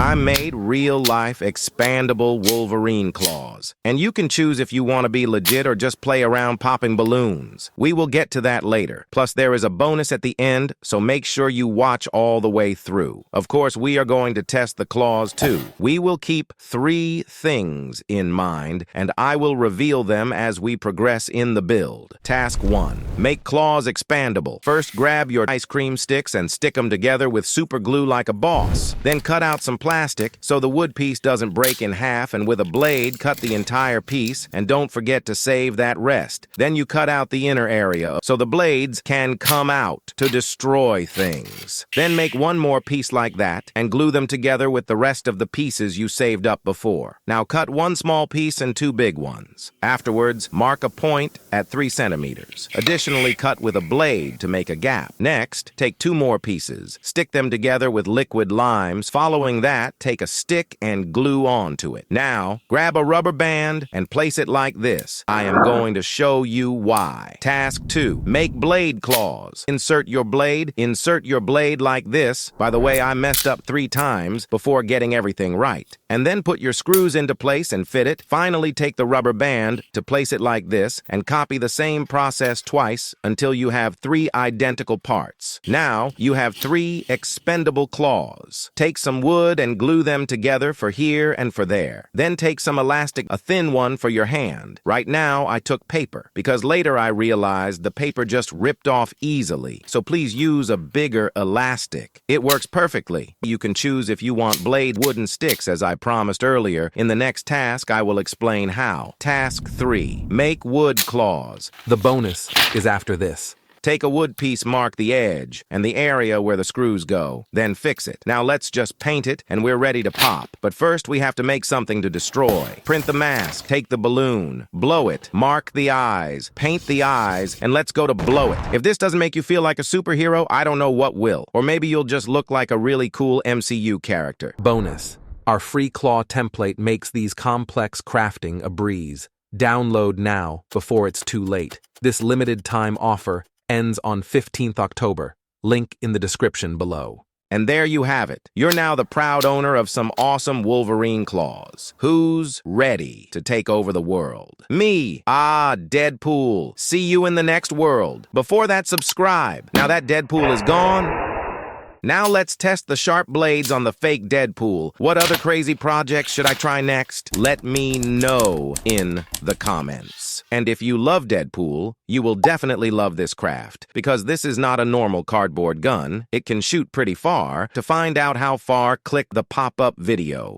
I made real-life expandable Wolverine claws. And you can choose if you want to be legit or just play around popping balloons. We will get to that later. Plus, there is a bonus at the end, so make sure you watch all the way through. Of course, we are going to test the claws too. We will keep 3 things in mind, and I will reveal them as we progress in the build. Task 1. Make claws expandable. First, grab your ice cream sticks and stick them together with super glue like a boss. Then cut out some plastic so the wood piece doesn't break in half, and with a blade, cut the entire piece, and don't forget to save that rest. Then you cut out the inner area so the blades can come out to destroy things. Then make one more piece like that and glue them together with the rest of the pieces you saved up before. Now cut 1 small piece and 2 big ones. Afterwards, mark a point at 3 centimeters. Additionally, cut with a blade to make a gap. Next, take 2 more pieces. Stick them together with liquid limes. Following that, take a stick and glue onto it. Now, grab a rubber band and place it like this. I am going to show you why. Task 2. Make blade claws. Insert your blade like this. By the way, I messed up 3 times before getting everything right. And then put your screws into place and fit it. Finally, take the rubber band to place it like this and copy the same process twice until you have 3 identical parts. Now, you have 3 expendable claws. Take some wood and glue them together for here and for there. Then take some elastic, a thin one for your hand. Right now, I took paper because later I realized the paper just ripped off easily. So please use a bigger elastic. It works perfectly. You can choose if you want blade wooden sticks as I promised earlier. In the next task, I will explain how. Task 3. Make wood claws. The bonus is after this. Take a wood piece, mark the edge and the area where the screws go, then fix it. Now let's just paint it and we're ready to pop. But first we have to make something to destroy. Print the mask, take the balloon, blow it, mark the eyes, paint the eyes, and let's go to blow it. If this doesn't make you feel like a superhero, I don't know what will. Or maybe you'll just look like a really cool MCU character. Bonus. Our free claw template makes these complex crafting a breeze. Download now before it's too late. This limited time offer ends on 15th October. Link in the description below. And there you have it. You're now the proud owner of some awesome Wolverine claws. Who's ready to take over the world? Me. Deadpool. See you in the next world. Before that, subscribe. Now that Deadpool is gone, now let's test the sharp blades on the fake Deadpool. What other crazy projects should I try next? Let me know in the comments. And if you love Deadpool, you will definitely love this craft, because this is not a normal cardboard gun. It can shoot pretty far. To find out how far, click the pop-up video.